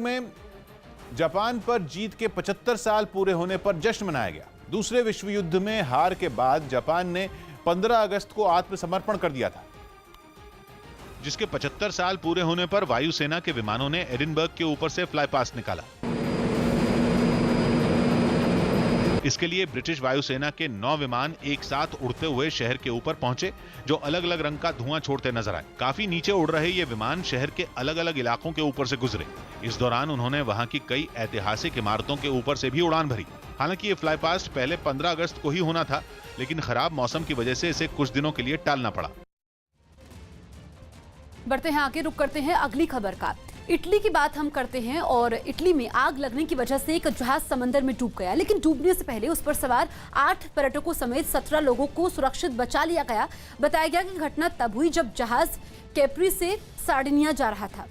में जापान पर जीत के 75 साल पूरे होने पर जश्न मनाया गया। दूसरे विश्व युद्ध में हार के बाद जापान ने 15 अगस्त को आत्मसमर्पण कर दिया था, जिसके 75 साल पूरे होने पर वायुसेना के विमानों ने एडिनबर्ग के ऊपर से फ्लाई पास्ट निकाला। इसके लिए ब्रिटिश वायुसेना के 9 विमान एक साथ उड़ते हुए शहर के ऊपर पहुंचे, जो अलग अलग रंग का धुआं छोड़ते नजर आए। काफी नीचे उड़ रहे ये विमान शहर के अलग अलग इलाकों के ऊपर से गुजरे। इस दौरान उन्होंने वहां की कई ऐतिहासिक इमारतों के ऊपर से भी उड़ान भरी। हालांकि ये फ्लाई पास्ट पहले 15 अगस्त को ही होना था, लेकिन खराब मौसम की वजह से इसे कुछ दिनों के लिए टालना पड़ा। बढ़ते हैं आगे, रुक करते हैं अगली खबर का। इटली की बात हम करते हैं और इटली में आग लगने की वजह से एक जहाज समंदर में डूब गया, लेकिन डूबने से पहले उस पर सवार 8 पर्यटकों समेत 17 लोगों को सुरक्षित बचा लिया गया। बताया गया कि घटना तब हुई जब जहाज कैप्री से सार्डिनिया जा रहा था,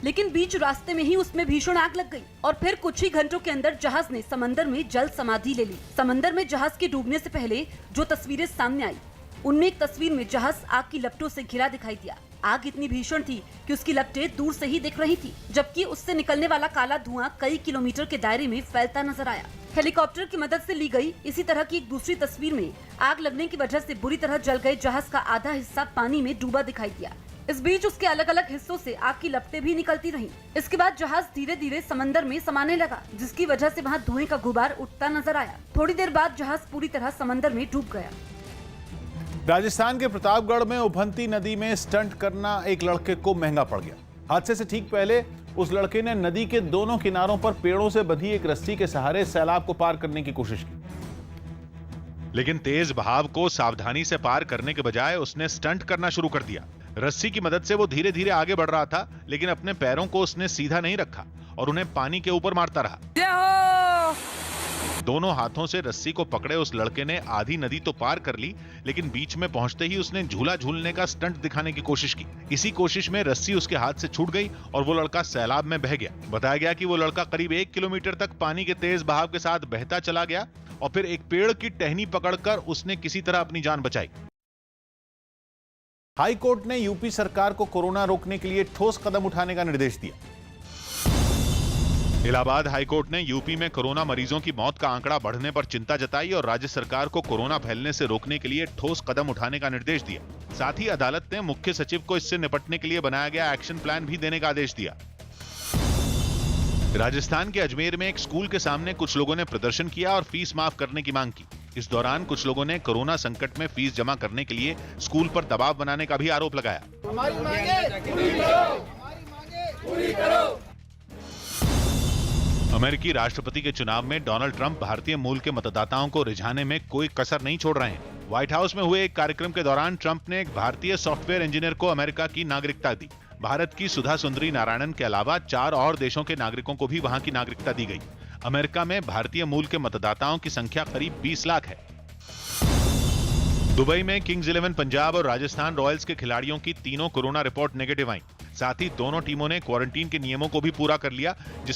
लेकिन बीच रास्ते में ही उसमें भीषण आग लग गई और फिर कुछ ही घंटों के अंदर जहाज ने समंदर में जल समाधि ले ली। समंदर में जहाज के डूबने से पहले जो तस्वीरें सामने आई, उनमें एक तस्वीर में जहाज आग की लपटों से घिरा दिखाई दिया। आग इतनी भीषण थी कि उसकी लपटें दूर से ही दिख रही थी, जबकि उससे निकलने वाला काला धुआं कई किलोमीटर के दायरे में फैलता नजर आया। हेलीकॉप्टर की मदद से ली गई इसी तरह की एक दूसरी तस्वीर में आग लगने की वजह से बुरी तरह जल गए जहाज का आधा हिस्सा पानी में डूबा दिखाई दिया। इस बीच उसके अलग अलग हिस्सों से आग की लपटें भी निकलती रहीं। इसके बाद जहाज धीरे धीरे समंदर में समाने लगा, जिसकी वजह से वहाँ धुएं का गुबार उठता नजर आया। थोड़ी देर बाद जहाज पूरी तरह समंदर में डूब गया। राजस्थान के प्रतापगढ़ में उभनती नदी में स्टंट करना एक लड़के को महंगा पड़ गया। हादसे से ठीक पहले उस लड़के ने नदी के दोनों किनारों पर पेड़ों से बंधी एक रस्सी के सहारे सैलाब को पार करने की कोशिश की, लेकिन तेज बहाव को सावधानी से पार करने के बजाय उसने स्टंट करना शुरू कर दिया। रस्सी की मदद से वो धीरे धीरे आगे बढ़ रहा था, लेकिन अपने पैरों को उसने सीधा नहीं रखा और उन्हें पानी के ऊपर मारता रहा। दोनों हाथों से रस्सी को पकड़े उस लड़के ने आधी नदी तो पार कर ली, लेकिन बीच में पहुंचते ही उसने झूला झूलने का स्टंट दिखाने की कोशिश की। इसी कोशिश में रस्सी उसके हाथ से छूट गई और वो लड़का सैलाब में बह गया। बताया गया कि वो लड़का करीब 1 किलोमीटर तक पानी के तेज बहाव के साथ बहता चला गया और फिर एक पेड़ की टहनी पकड़कर उसने किसी तरह अपनी जान बचाई। हाई कोर्ट ने यूपी सरकार को कोरोना रोकने के लिए ठोस कदम उठाने का निर्देश दिया। इलाहाबाद हाईकोर्ट ने यूपी में कोरोना मरीजों की मौत का आंकड़ा बढ़ने पर चिंता जताई और राज्य सरकार को कोरोना फैलने से रोकने के लिए ठोस कदम उठाने का निर्देश दिया। साथ ही अदालत ने मुख्य सचिव को इससे निपटने के लिए बनाया गया एक्शन प्लान भी देने का आदेश दिया। राजस्थान के अजमेर में एक स्कूल के सामने कुछ लोगों ने प्रदर्शन किया और फीस माफ करने की मांग की। इस दौरान कुछ लोगों ने कोरोना संकट में फीस जमा करने के लिए स्कूल पर दबाव बनाने का भी आरोप लगाया। हमारी मांगे पूरी करो। अमेरिकी राष्ट्रपति के चुनाव में डोनाल्ड ट्रंप भारतीय मूल के मतदाताओं को रिझाने में कोई कसर नहीं छोड़ रहे हैं। व्हाइट हाउस में हुए एक कार्यक्रम के दौरान ट्रंप ने एक भारतीय सॉफ्टवेयर इंजीनियर को अमेरिका की नागरिकता दी। भारत की सुधा सुंदरी नारायणन के अलावा 4 और देशों के नागरिकों को भी वहां की नागरिकता दी गई। अमेरिका में भारतीय मूल के मतदाताओं की संख्या करीब 20 लाख है। दुबई में किंग्स 11 पंजाब और राजस्थान रॉयल्स के खिलाड़ियों की तीनों कोरोना रिपोर्ट नेगेटिव आई। साथ ही दोनों टीमों ने क्वारंटीन के नियमों को भी पूरा कर लिया, जिसके